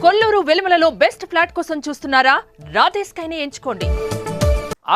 Kolluru వెలుమలలో best flat కోసం చూస్తున్నారా? రాధేస్కైనే ఎంచుకోండి.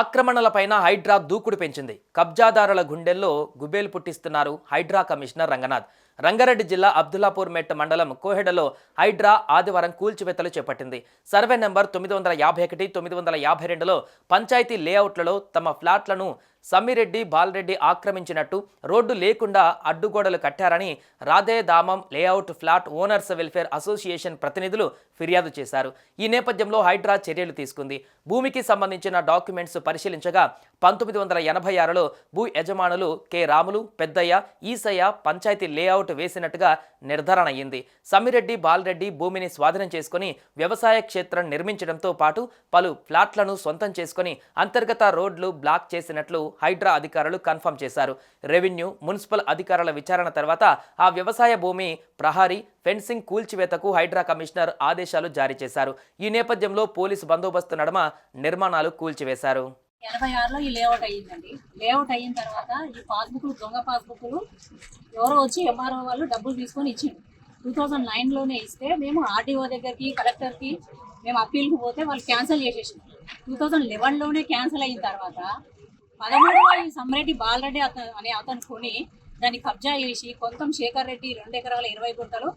ఆక్రమణలపైన హైడ్రా దూకుడు పెంచింది. కబ్జాదారుల గుండెల్లో గుబేలు పుట్టిస్తున్నారు హైడ్రా కమిషనర్ రంగనాథ్. రంగారెడ్డి జిల్లా అబ్దుల్లాపూర్ మెట్ మండలం కోహెడలో హైడ్రా ఆదివారం కూల్చివేతలు చేపట్టింది. సర్వే నెంబర్ 951, 952లో పంచాయతీ లేఅవుట్లలో తమ ఫ్లాట్లను సమ్మిరెడ్డి, బాలరెడ్డి ఆక్రమించినట్టు, రోడ్డు లేకుండా అడ్డుగోడలు కట్టారని Radhe Dhamam layout flat owners welfare association ప్రతినిధులు ఫిర్యాదు చేశారు. ఈ నేపథ్యంలో హైడ్రా చర్యలు తీసుకుంది. భూమికి సంబంధించిన డాక్యుమెంట్స్ పరిశీలించగా 1986లో భూ యజమానులు కె రాములు, పెద్దయ్య, ఈసయ్య పంచాయతీ లేఅవుట్ వేసినట్టుగా నిర్ధారణ అయింది. సమ్మిరెడ్డి, బాలరెడ్డి భూమిని స్వాధీనం చేసుకుని వ్యవసాయ క్షేత్రం నిర్మించడంతో పాటు పలు ఫ్లాట్లను సొంతం చేసుకుని అంతర్గత రోడ్లు బ్లాక్ చేసినట్లు హైడ్రా అధికారులు కన్ఫర్మ్ చేశారు. రెవెన్యూ, మున్సిపల్ అధికారుల విచారణ తర్వాత ఆ వ్యవసాయ భూమి ప్రహారీ ఫెన్సింగ్ కూల్చివేతకు హైడ్రా కమిషనర్ ఆదేశాలు జారీ చేశారు. ఈ నేపథ్యంలో పోలీసు బందోబస్తు నడుమ నిర్మాణాలు కూల్చివేశారు. 86లో ఈ లేఅవుట్ అయ్యిందండి. లేఅవుట్ అయిన తర్వాత ఈ పాస్బుక్లు, దొంగ పాస్బుక్లు ఎవరో వచ్చి ఎంఆర్ఓ వాళ్ళు డబ్బులు తీసుకొని ఇచ్చిండు. 2009లోనే ఇస్తే మేము ఆర్డీఓ దగ్గరికి, కలెక్టర్కి మేము అప్పీల్కి పోతే వాళ్ళు క్యాన్సిల్ చేసేసింది. 2011లోనే క్యాన్సిల్ అయిన తర్వాత 13లో ఈ సమ్మిరెడ్డి బాలరెడ్డి అనే అతను కొని దాన్ని కబ్జా చేసి, కొంతం శేఖర్ రెడ్డి 2 ఎకరాల 20 గుంటలు,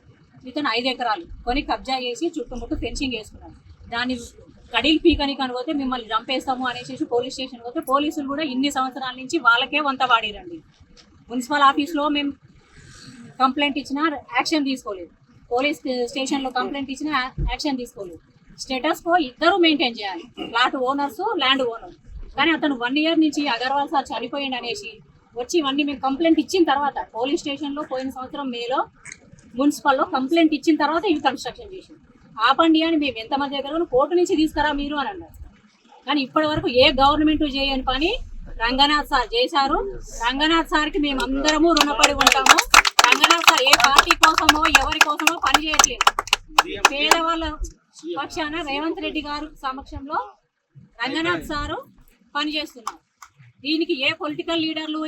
ఇతను 5 ఎకరాలు కొని కబ్జా చేసి చుట్టుముట్టు ఫెన్సింగ్ వేసుకున్నాడు. దాన్ని కడీలు పీకనికి పోతే మిమ్మల్ని చంపేస్తాము అనేసి పోలీస్ స్టేషన్ పోతే పోలీసులు కూడా ఇన్ని సంవత్సరాల నుంచి వాళ్ళకే వంత వాడిరండి. మున్సిపల్ ఆఫీస్లో మేము కంప్లైంట్ ఇచ్చినా యాక్షన్ తీసుకోలేదు, పోలీస్ స్టేషన్లో కంప్లైంట్ ఇచ్చినా యాక్షన్ తీసుకోలేదు. స్టేటస్ కో ఇద్దరు మెయింటైన్ చేయాలి, ఫ్లాట్ ఓనర్స్, ల్యాండ్ ఓనర్. కానీ అతను 1 ఇయర్ నుంచి అగర్వాల్ సార్ చనిపోయింది అనేసి వచ్చి ఇవన్నీ మేము కంప్లైంట్ ఇచ్చిన తర్వాత పోలీస్ స్టేషన్లో పోయిన సంవత్సరం మేలో మున్సిపల్లో కంప్లైంట్ ఇచ్చిన తర్వాత ఇవి కన్స్ట్రక్షన్ చేసింది. ఆపండి అని మేము ఎంతమంది దగ్గర కోర్టు నుంచి తీసుకురా మీరు అని అన్నారు. కానీ ఇప్పటి వరకు ఏ గవర్నమెంట్ చేయని పని రంగనాథ్ సార్ చేశారు. రంగనాథ్ సార్కి మేము అందరము రుణపడి ఉంటాము. రంగనాథ్ సార్ ఏ పార్టీ కోసమో ఎవరి కోసమో పని చేయట్లేదు. పేదవాళ్ళ పక్షాన రేవంత్ రెడ్డి గారు సమక్షంలో రంగనాథ్ సారు పనిచేస్తున్నారు. దీనికి ఏ పొలిటికల్ లీడర్లు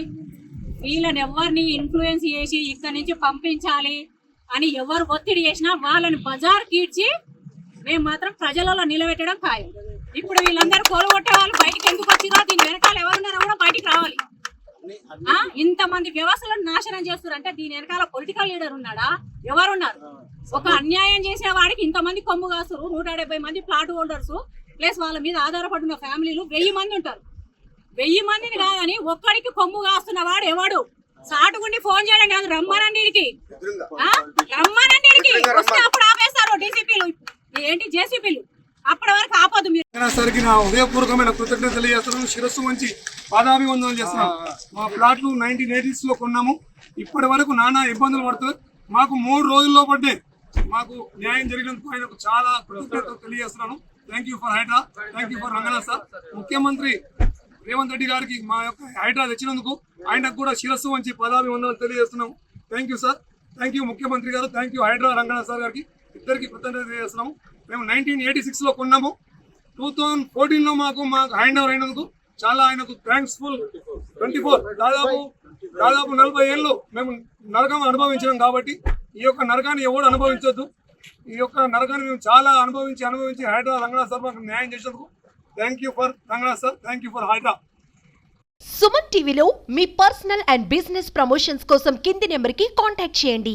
వీళ్ళని ఎవరిని ఇన్ఫ్లుయెన్స్ చేసి ఇక్కడి నుంచి పంపించాలి అని ఎవరు ఒత్తిడి చేసినా వాళ్ళని బజార్ కీడ్చి మేము మాత్రం ప్రజలలో నిలబెట్టడం ఖాయం. ఇప్పుడు వీళ్ళందరూ కోలుగొట్టే వాళ్ళు బయటికి ఎందుకు వచ్చిరో, దీని వెనకాల ఎవరున్నారో కూడా బయటికి రావాలి. ఇంతమంది వ్యవస్థలను నాశనం చేస్తున్నారు అంటే దీని వెనకాల పొలిటికల్ లీడర్ ఉన్నాడా? ఎవరున్నారు? ఒక అన్యాయం చేసే వాడికి ఇంతమంది కొమ్ము కాస్తారు. 170 మంది ప్లాట్ హోల్డర్స్ ప్లస్ వాళ్ళ మీద ఆధారపడిన ఫ్యామిలీలు 1000 మంది ఉంటారు. 1000 మందిని కాదని ఒక్కడికి కొమ్ము కాస్తున్న వాడు ఎవడు? సాటుగుండి ఫోన్ చేయడం కాదు, రమ్మనండి, వస్తే అప్పుడు ఆపేస్తారు డీసీపీలు, ఏంటి జేసీపీలు, అప్పటి వరకు ఆపదు. మీరు సరికి నా హృదయపూర్వకమైన కృతజ్ఞత తెలియజేస్తున్నాను. శిరస్సు వంచి పాదాభివందనలు చేస్తున్నాం. మా ప్లాట్లు 1980స్లో కొన్నాము. ఇప్పటి వరకు నానా ఇబ్బందులు పడుతుంది. మాకు 3 రోజుల్లో పడ్డాయి. మాకు న్యాయం జరిగినందుకు ఆయనకు చాలా కృతజ్ఞతలు తెలియజేస్తున్నాను. Thank you for Hydraa, thank you for Ranganath sir. ముఖ్యమంత్రి రేవంత్ రెడ్డి గారికి మా యొక్క హైడ్రా తెచ్చినందుకు ఆయనకు కూడా శిరస్సు వంచి పదాభివందనలు తెలియజేస్తున్నాము. Thank you sir, thank you ముఖ్యమంత్రి గారు, thank you Hydraa Ranganath sir గారికి, ఇద్దరికి కృతజ్ఞత తెలియజేస్తున్నాము. మేము 1986లో కొన్నాము. 2014లో మాకు హ్యాండ్ ఓవర్ అయినందుకు చాలా ఆయనకు థ్యాంక్స్ఫుల్. 24 దాదాపు 40 ఏళ్ళు మేము నరకం అనుభవించాం కాబట్టి ఈ యొక్క నరకాన్ని ఎవరు అనుభవించొద్దు. ఈ యొక్క నరకాన్ని మేము చాలా అనుభవించి హైడ్రా రంగనాథ్ సార్ మాకు న్యాయం చేసినందుకు thank you for Ranganath sir, thank you for Hydraa. Suman టీవీలో మీ పర్సనల్ అండ్ బిజినెస్ ప్రమోషన్స్ కోసం కింది నెంబర్కి కాంటాక్ట్ చేయండి.